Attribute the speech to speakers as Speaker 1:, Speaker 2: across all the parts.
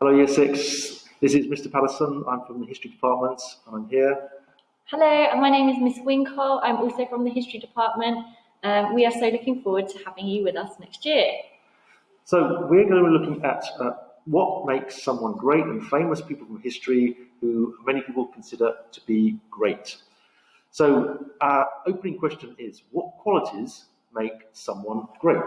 Speaker 1: Hello, Year 6. This is Mr. Patterson. I'm from the History Department, and I'm here.
Speaker 2: Hello, my name is Miss Winkle. I'm also from the History Department. We are so looking forward to having you with us next year.
Speaker 1: So we're going to be looking at what makes someone great and famous people from history who many people consider to be great. So our opening question is, what qualities make someone great?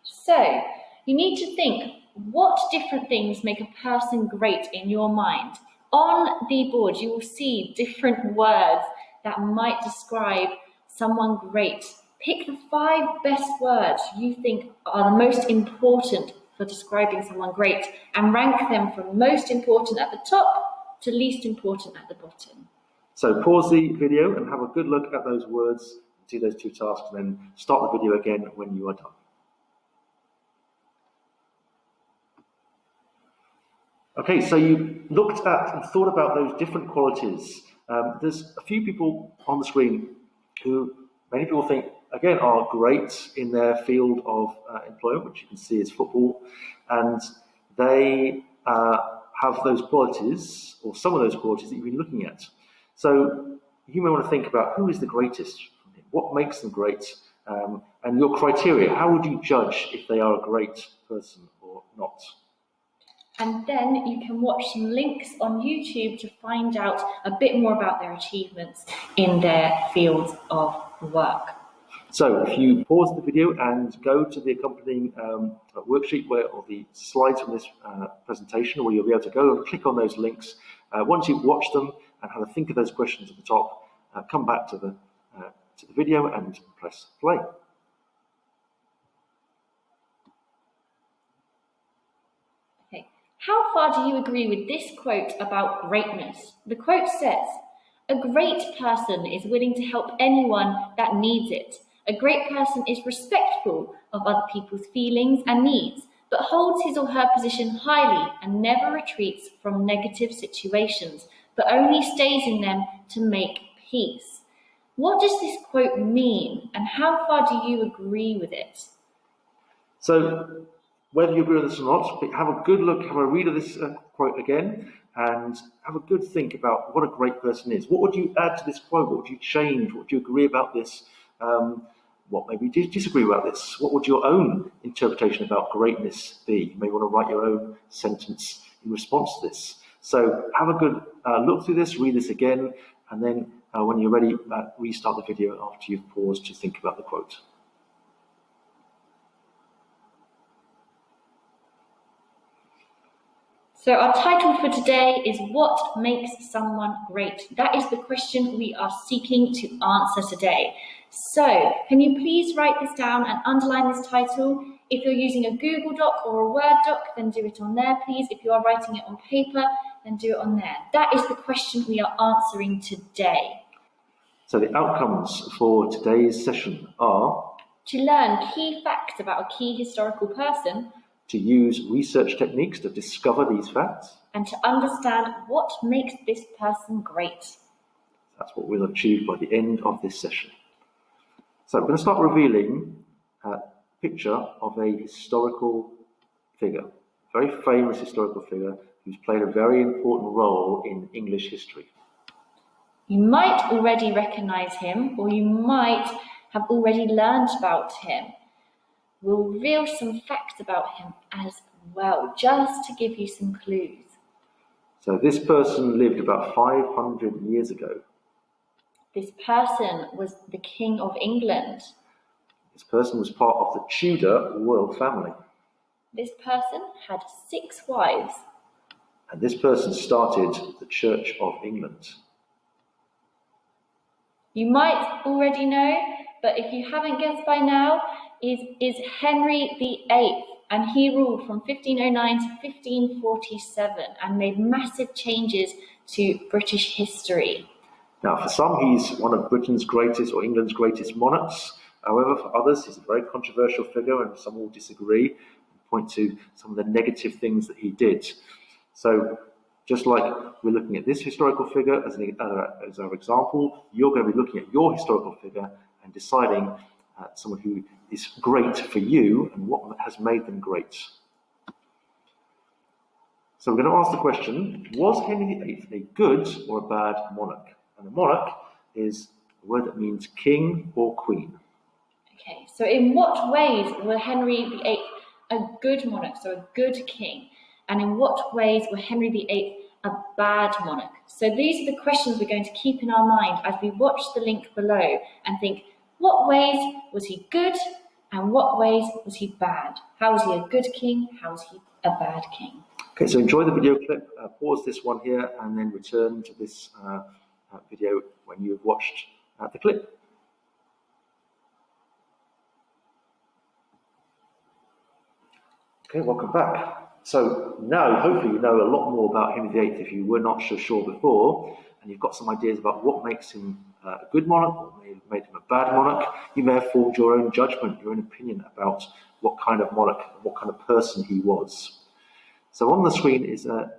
Speaker 2: So, you need to think, what different things make a person great in your mind? On the board, you will see different words that might describe someone great. Pick the 5 best words you think are the most important for describing someone great and rank them from most important at the top to least important at the bottom.
Speaker 1: So pause the video and have a good look at those words, do those 2 tasks, and then start the video again when you are done. Okay, so you looked at and thought about those different qualities. There's a few people on the screen who many people think, again, are great in their field of employment, which you can see is football, and they have those qualities, or some of those qualities that you've been looking at. So you may want to think about who is the greatest, what makes them great, and your criteria. How would you judge if they are a great person or not?
Speaker 2: And then you can watch some links on YouTube to find out a bit more about their achievements in their fields of work.
Speaker 1: So if you pause the video and go to the accompanying worksheet or the slides from this presentation, where you'll be able to go and click on those links. Once you've watched them and had a think of those questions at the top, come back to the video and press play.
Speaker 2: How far do you agree with this quote about greatness? The quote says, "A great person is willing to help anyone that needs it. A great person is respectful of other people's feelings and needs, but holds his or her position highly and never retreats from negative situations, but only stays in them to make peace." What does this quote mean, and how far do you agree with it?
Speaker 1: So whether you agree with this or not, have a good look, have a read of this quote again, and have a good think about what a great person is. What would you add to this quote? What would you change? What would you agree about this? What maybe you disagree about this? What would your own interpretation about greatness be? You may want to write your own sentence in response to this. So have a good look through this, read this again, and then when you're ready, restart the video after you've paused to think about the quote.
Speaker 2: So our title for today is What Makes Someone Great? That is the question we are seeking to answer today. So can you please write this down and underline this title? If you're using a Google Doc or a Word doc, then do it on there, please. If you are writing it on paper, then do it on there. That is the question we are answering today.
Speaker 1: So the outcomes for today's session are:
Speaker 2: to learn key facts about a key historical person,
Speaker 1: to use research techniques to discover these facts,
Speaker 2: and to understand what makes this person great.
Speaker 1: That's what we'll achieve by the end of this session. So I'm going to start revealing a picture of a historical figure, a very famous historical figure who's played a very important role in English history.
Speaker 2: You might already recognise him, or you might have already learned about him. We'll reveal some facts about him as well, just to give you some clues.
Speaker 1: So this person lived about 500 years ago.
Speaker 2: This person was the King of England.
Speaker 1: This person was part of the Tudor royal family.
Speaker 2: This person had 6 wives.
Speaker 1: And this person started the Church of England.
Speaker 2: You might already know, but if you haven't guessed by now, is Henry VIII, and he ruled from 1509 to 1547 and made massive changes to British history.
Speaker 1: Now, for some, he's one of Britain's greatest or England's greatest monarchs. However, for others, he's a very controversial figure, and some will disagree and point to some of the negative things that he did. So, just like we're looking at this historical figure as our example, you're going to be looking at your historical figure and deciding someone who is great for you and what has made them great. So we're going to ask the question, was Henry VIII a good or a bad monarch? And a monarch is a word that means king or queen.
Speaker 2: Okay, so in what ways were Henry VIII a good monarch, so a good king? And in what ways were Henry VIII a bad monarch? So these are the questions we're going to keep in our mind as we watch the link below and think, what ways was he good and what ways was he bad? How was he a good king? How was he a bad king?
Speaker 1: Okay, so enjoy the video clip, pause this one here, and then return to this video when you've watched the clip. Okay, welcome back. So now, hopefully, you know a lot more about Henry VIII if you were not so sure before, and you've got some ideas about what makes him a good monarch, what made him a bad monarch. You may have formed your own judgment, your own opinion about what kind of monarch, what kind of person he was. So on the screen is a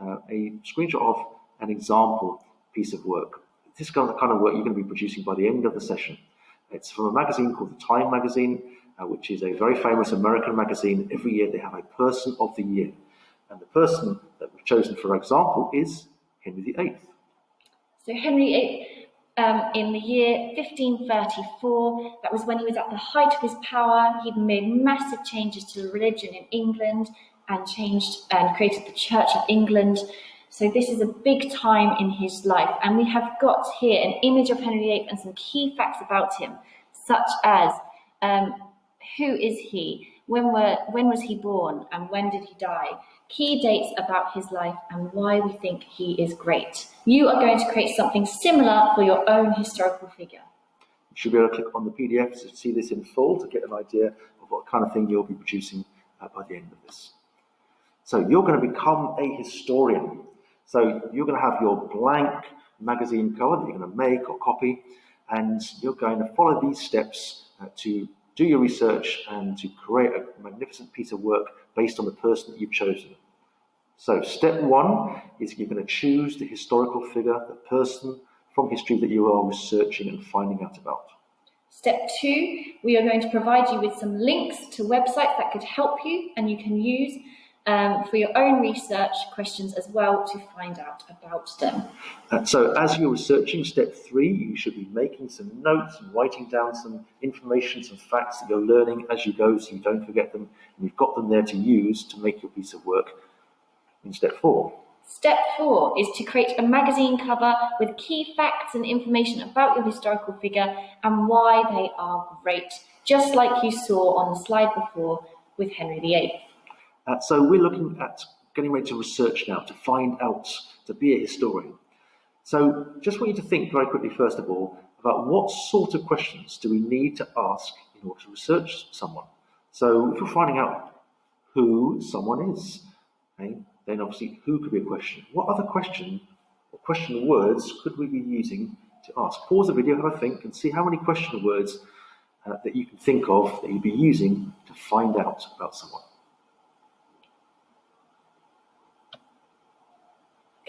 Speaker 1: screenshot of an example piece of work. This is the kind of work you're going to be producing by the end of the session. It's from a magazine called the Time magazine, which is a very famous American magazine. Every year they have a Person of the Year. And the person that we've chosen for example is Henry VIII.
Speaker 2: So Henry VIII, in the year 1534, that was when he was at the height of his power. He'd made massive changes to the religion in England and changed and created the Church of England. So this is a big time in his life. And we have got here an image of Henry VIII and some key facts about him, such as who is he, when was he born, and when did he die? Key dates about his life and why we think he is great. You are going to create something similar for your own historical figure.
Speaker 1: You should be able to click on the PDF to see this in full to get an idea of what kind of thing you'll be producing by the end of this. So you're going to become a historian. So you're going to have your blank magazine cover that you're going to make or copy, and you're going to follow these steps to do your research and to create a magnificent piece of work based on the person that you've chosen. So step one is you're going to choose the historical figure, the person from history that you are researching and finding out about.
Speaker 2: Step two, we are going to provide you with some links to websites that could help you and you can use for your own research questions as well to find out about them.
Speaker 1: So as you're researching step three, you should be making some notes and writing down some information, some facts that you're learning as you go so you don't forget them, and you've got them there to use to make your piece of work in step four.
Speaker 2: Step four is to create a magazine cover with key facts and information about your historical figure and why they are great, just like you saw on the slide before with Henry VIII.
Speaker 1: So we're looking at getting ready to research now, to find out, to be a historian. So just want you to think very quickly, first of all, about what sort of questions do we need to ask in order to research someone. So if you're finding out who someone is, okay, then obviously who could be a question. What other question or question words could we be using to ask? Pause the video, have a think, and see how many question words that you can think of that you'd be using to find out about someone.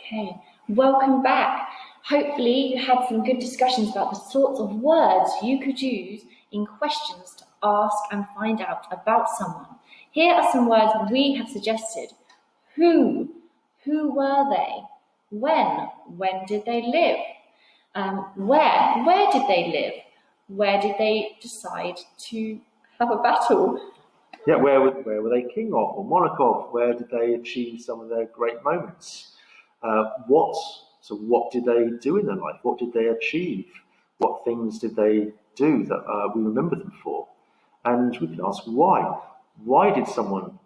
Speaker 2: Okay, welcome back. Hopefully you had some good discussions about the sorts of words you could use in questions to ask and find out about someone. Here are some words we have suggested. Who were they? When did they live? Where did they live? Where did they decide to have a battle?
Speaker 1: Yeah, where were they king of or monarch of? Where did they achieve some of their great moments? What did they do in their life? What did they achieve? What things did they do that we remember them for? And we can ask why. Why did someone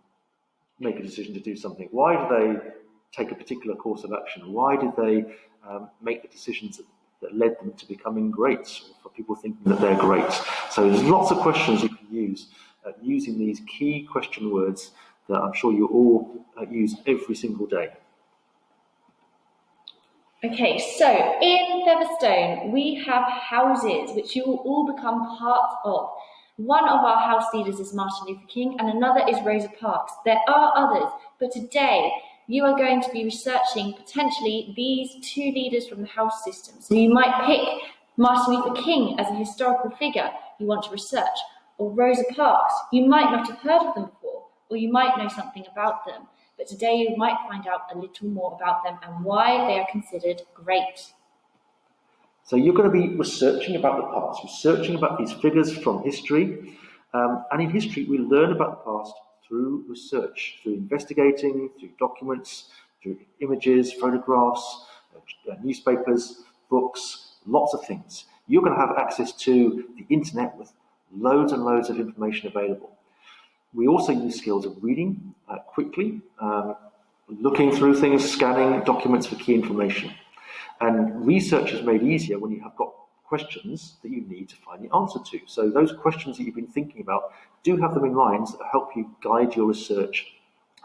Speaker 1: make a decision to do something? Why did they take a particular course of action? Why did they make the decisions that led them to becoming great, or for people thinking that they're great? So there's lots of questions you can use using these key question words that I'm sure you all use every single day.
Speaker 2: Okay, so in Featherstone, we have houses which you will all become part of. One of our house leaders is Martin Luther King and another is Rosa Parks. There are others, but today you are going to be researching potentially these two leaders from the house system. So you might pick Martin Luther King as a historical figure you want to research, or Rosa Parks. You might not have heard of them before, or you might know something about them, but today you might find out a little more about them and why they are considered great.
Speaker 1: So you're going to be researching about the past, researching about these figures from history. And in history, we learn about the past through research, through investigating, through documents, through images, photographs, newspapers, books, lots of things. You're going to have access to the internet with loads and loads of information available. We also use skills of reading quickly, looking through things, scanning documents for key information. And research is made easier when you have got questions that you need to find the answer to. So those questions that you've been thinking about, do have them in lines that help you guide your research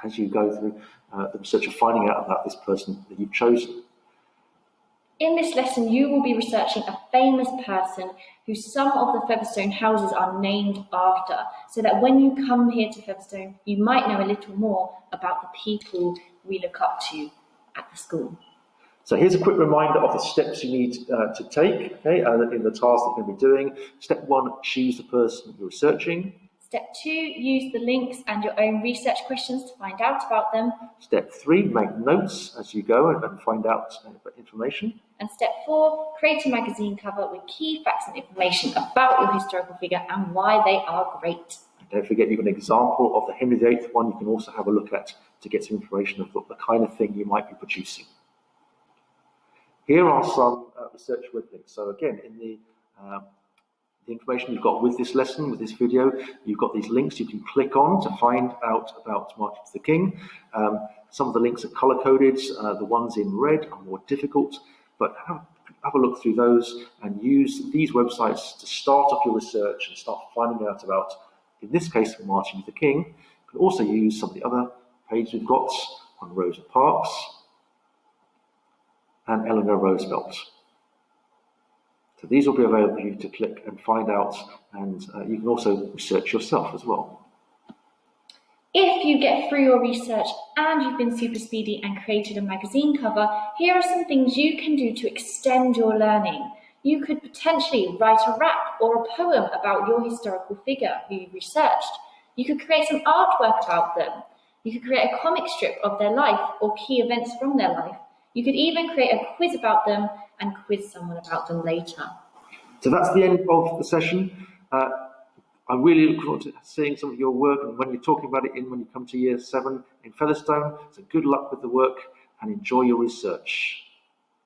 Speaker 1: as you go through the research of finding out about this person that you've chosen.
Speaker 2: In this lesson, you will be researching a famous person who some of the Featherstone houses are named after, so that when you come here to Featherstone, you might know a little more about the people we look up to at the school.
Speaker 1: So here's a quick reminder of the steps you need to take in the task that you're going to be doing. Step 1, choose the person you're researching.
Speaker 2: Step 2, use the links and your own research questions to find out about them.
Speaker 1: Step 3, make notes as you go and find out information.
Speaker 2: And step 4, create a magazine cover with key facts and information about your historical figure and why they are great.
Speaker 1: And don't forget, you've got an example of the Henry VIII one you can also have a look at to get some information of the kind of thing you might be producing. Here are some research web links. So again, in the information you've got with this lesson, with this video, you've got these links you can click on to find out about Martin Luther King. Some of the links are color-coded. The ones in red are more difficult, but have a look through those and use these websites to start off your research and start finding out about, in this case, Martin Luther King. You can also use some of the other pages we've got on Rosa Parks and Eleanor Roosevelt. So these will be available for you to click and find out, and you can also research yourself as well.
Speaker 2: If you get through your research and you've been super speedy and created a magazine cover, here are some things you can do to extend your learning. You could potentially write a rap or a poem about your historical figure who you researched. You could create some artwork about them. You could create a comic strip of their life or key events from their life. You could even create a quiz about them and quiz someone about them later.
Speaker 1: So that's the end of the session. I really look forward to seeing some of your work, and when you're talking about it when you come to year 7 in Featherstone. So good luck with the work and enjoy your research.